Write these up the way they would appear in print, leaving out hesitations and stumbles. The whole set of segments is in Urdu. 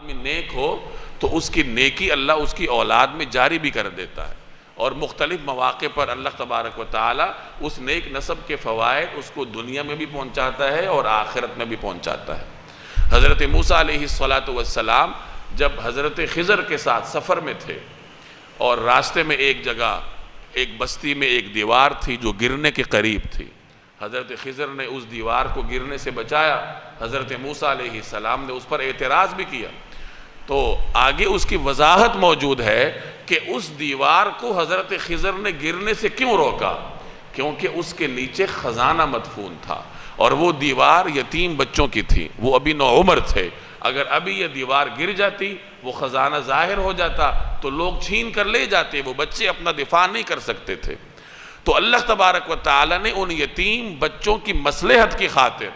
آدمی نیک ہو تو اس کی نیکی اللہ اس کی اولاد میں جاری بھی کر دیتا ہے، اور مختلف مواقع پر اللہ تبارک و تعالی اس نیک نسب کے فوائد اس کو دنیا میں بھی پہنچاتا ہے اور آخرت میں بھی پہنچاتا ہے۔ حضرت موسیٰ علیہ السلام جب حضرت خضر کے ساتھ سفر میں تھے اور راستے میں ایک جگہ ایک بستی میں ایک دیوار تھی جو گرنے کے قریب تھی، حضرت خضر نے اس دیوار کو گرنے سے بچایا، حضرت موسیٰ علیہ السلام نے اس پر اعتراض بھی کیا۔ تو آگے اس کی وضاحت موجود ہے کہ اس دیوار کو حضرت خضر نے گرنے سے کیوں روکا، کیونکہ اس کے نیچے خزانہ مدفون تھا، اور وہ دیوار یتیم بچوں کی تھی، وہ ابھی نوعمر تھے۔ اگر ابھی یہ دیوار گر جاتی، وہ خزانہ ظاہر ہو جاتا تو لوگ چھین کر لے جاتے، وہ بچے اپنا دفاع نہیں کر سکتے تھے۔ تو اللہ تبارک و تعالی نے ان یتیم بچوں کی مصلحت کی خاطر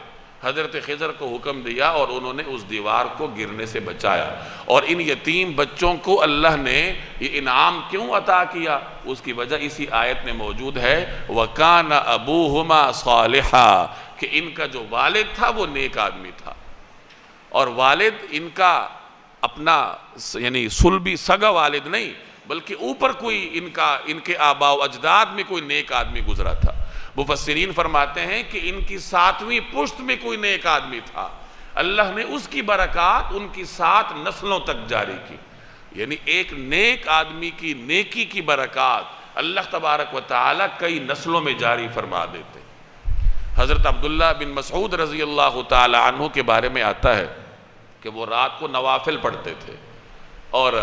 حضرت خضر کو حکم دیا اور انہوں نے اس دیوار کو گرنے سے بچایا۔ اور ان یتیم بچوں کو اللہ نے یہ انعام کیوں عطا کیا، اس کی وجہ اسی آیت میں موجود ہے، وَكَانَ أَبُوهُمَا صَالِحًا، کہ ان کا جو والد تھا وہ نیک آدمی تھا، اور والد ان کا اپنا یعنی صلبی سگا والد نہیں، بلکہ اوپر کوئی ان کے آباء و اجداد میں کوئی نیک آدمی گزرا تھا۔ مفسرین فرماتے ہیں کہ ان کی 7ویں پشت میں کوئی نیک آدمی تھا، اللہ نے اس کی برکات ان کی 7 نسلوں تک جاری کی۔ یعنی ایک نیک آدمی کی نیکی کی برکات اللہ تبارک و تعالی کئی نسلوں میں جاری فرما دیتے۔ حضرت عبداللہ بن مسعود رضی اللہ تعالی عنہ کے بارے میں آتا ہے کہ وہ رات کو نوافل پڑھتے تھے اور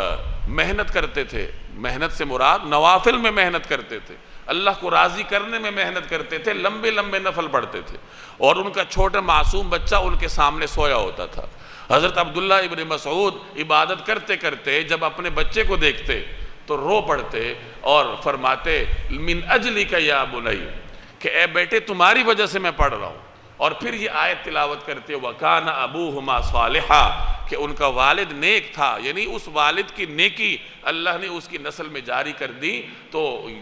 محنت کرتے تھے۔ محنت سے مراد نوافل میں محنت کرتے تھے، اللہ کو راضی کرنے میں محنت کرتے تھے، لمبے لمبے نفل پڑھتے تھے، اور ان کا چھوٹا معصوم بچہ ان کے سامنے سویا ہوتا تھا۔ حضرت عبداللہ ابن مسعود عبادت کرتے کرتے جب اپنے بچے کو دیکھتے تو رو پڑتے اور فرماتے من اجلک یا بنی، کہ اے بیٹے تمہاری وجہ سے میں پڑھ رہا ہوں۔ اور پھر یہ آیت تلاوت کرتے وَكَانَ أَبُوهُمَا صَالِحًا، کہ ان کا والد نیک تھا، یعنی اس والد کی نیکی اللہ نے اس کی نسل میں جاری کر دی۔ تو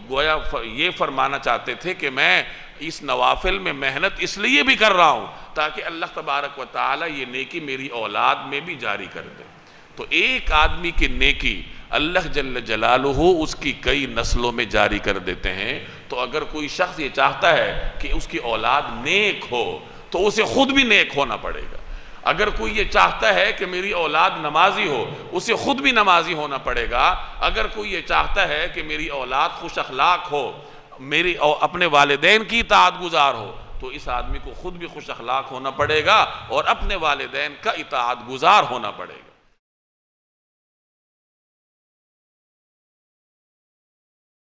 گویا یہ فرمانا چاہتے تھے کہ میں اس نوافل میں محنت اس لیے بھی کر رہا ہوں تاکہ اللہ تبارک و تعالی یہ نیکی میری اولاد میں بھی جاری کر دے۔ تو ایک آدمی کی نیکی اللہ جل جلالہ اس کی کئی نسلوں میں جاری کر دیتے ہیں۔ تو اگر کوئی شخص یہ چاہتا ہے کہ اس کی اولاد نیک ہو تو اسے خود بھی نیک ہونا پڑے گا۔ اگر کوئی یہ چاہتا ہے کہ میری اولاد نمازی ہو، اسے خود بھی نمازی ہونا پڑے گا۔ اگر کوئی یہ چاہتا ہے کہ میری اولاد خوش اخلاق ہو، میری اپنے والدین کی اطاعت گزار ہو، تو اس آدمی کو خود بھی خوش اخلاق ہونا پڑے گا اور اپنے والدین کا اطاعت گزار ہونا پڑے گا۔